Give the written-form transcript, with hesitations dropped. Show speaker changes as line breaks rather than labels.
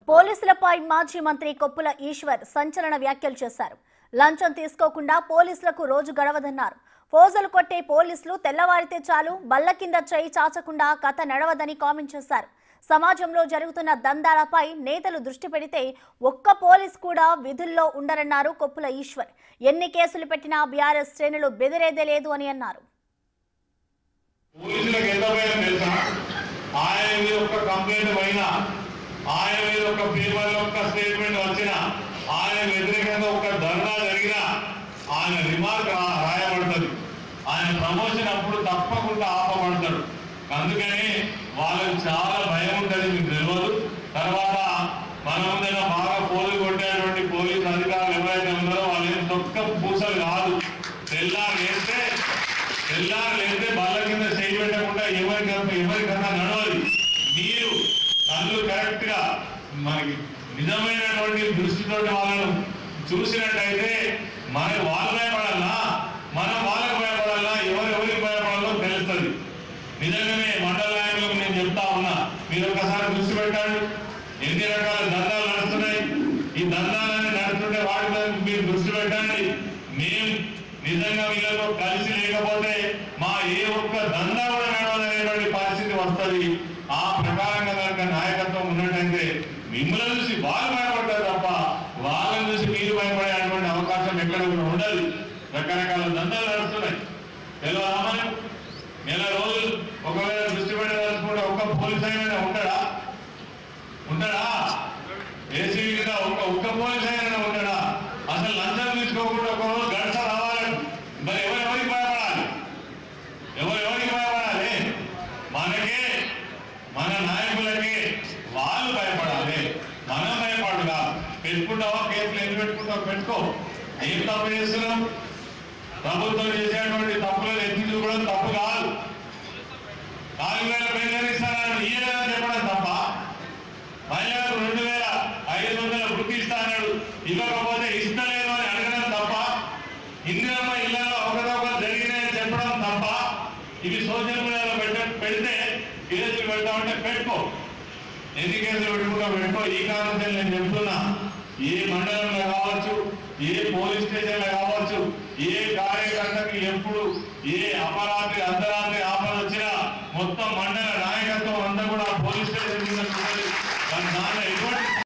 పోలీసులపై మాజీ మంత్రి కొప్పుల ఈశ్వర్ సంచలన వ్యాఖ్యలు చేశారు. లంచం తీసుకోకుండా పోలీసులకు రోజు గడవదన్నారు. ఫోజులు కొట్టే పోలీసులు తెల్లవారితే చాలు బల్ల కింద చేయి చాచకుండా కథ నడవదని కామెంట్ చేశారు. సమాజంలో జరుగుతున్న దందాలపై నేతలు దృష్టి పెడితే ఒక్క పోలీస్ కూడా విధుల్లో ఉండరన్నారు కొప్పుల ఈశ్వర్. ఎన్ని కేసులు పెట్టినా బీఆర్ఎస్ శ్రేణులు బెదిరేదే లేదు అని అన్నారు.
ఆయన మీద ఒక పేపర్లో ఒక స్టేట్మెంట్ వచ్చిన ఆయన వ్యతిరేకంగా ఒక ధర్నా జరిగిన ఆయన రిమార్క్ రాయబడుతుంది. ఆయన ప్రమోషన్ అప్పుడు తప్పకుండా ఆపబడతాడు. అందుకని వాళ్ళకి చాలా భయం ఉంటుంది, మీకు తెలియదు. తర్వాత మన ముందైనా బాగా పోలీసు కొట్టేటువంటి పోలీసు అధికారులు ఎవరైతే ఉన్నారో వాళ్ళు ఏం తొక్క పూసలు కాదు. తెల్లారు లేస్తే బల్ల కింద చేయి పెట్టకుండా ఎవరికన్నా నడవాలి. మీరు కళ్ళు కరెక్ట్ గా మనకి నిజమైనటువంటి దృష్టితో వాళ్ళను చూసినట్టయితే మనకి వాళ్ళు భయపడాలన్నా మనం వాళ్ళకి భయపడాలన్నా ఎవరికి భయపడాలో తెలుస్తుంది. నిజంగానే మండల నాయకులకు నేను చెప్తా ఉన్నా, మీరు ఒకసారి దృష్టి పెట్టండి. ఎన్ని రకాల దందాలు నడుస్తున్నాయి, ఈ దందాలన్నీ నడుస్తుంటే వాటి మీద మీరు దృష్టి పెట్టండి. మేము నిజంగా వీళ్ళతో కలిసి లేకపోతే మా ఏ ఒక్క దందా కూడా నడవదనేటువంటి పరిస్థితి వస్తుంది. ఆ ప్రకారంగా కనుక నాయకత్వం ఉన్నట్టయితే మిమ్మల్ని చూసి వాళ్ళు భయపడతారు తప్ప వాళ్ళని చూసి మీరు భయపడేటువంటి అవకాశం ఎక్కడ కూడా ఉండదు. రకరకాల దందాలు నడుస్తున్నాయి. తెలవదామని నెల రోజులు ఒకవేళ దృష్టి పెట్టదలుచుకుంటే ఒక్క పోలీస్ అయినా ఉంటాడా? ఏసీబీ మీద ఒక్క పోలీస్ అయినా ఉంటాడా? అసలు లంచం తీసుకోకుండా ఒక రోజు గడస రావాలి. మరి ఎవరికి భయపడాలి? ఎవరికి భయపడాలి? మనకే, మన నాయకులకి వాళ్ళు భయపడాలి, మనం భయపడగా. పెట్టుకుంటావా కేసులు ఎన్ని పెట్టుకుంటావు పెట్టుకో. ఏం తప్పు చేస్తున్నాం? ప్రభుత్వం చేసేటువంటి తప్పులు ఎత్తి చూపడం తప్పు కాదు. 4,000 పెన్షన్ ఇస్తానని ఈయన చెప్పడం తప్ప, మహిళలకు 2,500 వృత్తి ఇస్తాడు, ఇవ్వకపోతే ఇస్తలేదు అని అడగడం తప్ప, ఇందిరమ్మ ఇళ్లలో ఒకరొకరు జరిగినాయని చెప్పడం తప్ప. ఇవి సోషల్ మీడియాలో పెడితే కేసులు పెడతామంటే పెట్టుకో. ఎన్ని కేసులు పెట్టుకో. ఈ కారణం నేను చెప్తున్నా, ఏ మండలంలో కావచ్చు, ఏ పోలీస్ స్టేషన్లో కావచ్చు, ఏ కార్యకర్తకి ఎప్పుడు ఏ అపరాత్రి అర్ధరాత్రి ఆపద వచ్చినా మొత్తం మండల నాయకత్వం అంతా కూడా పోలీస్ స్టేషన్ మీద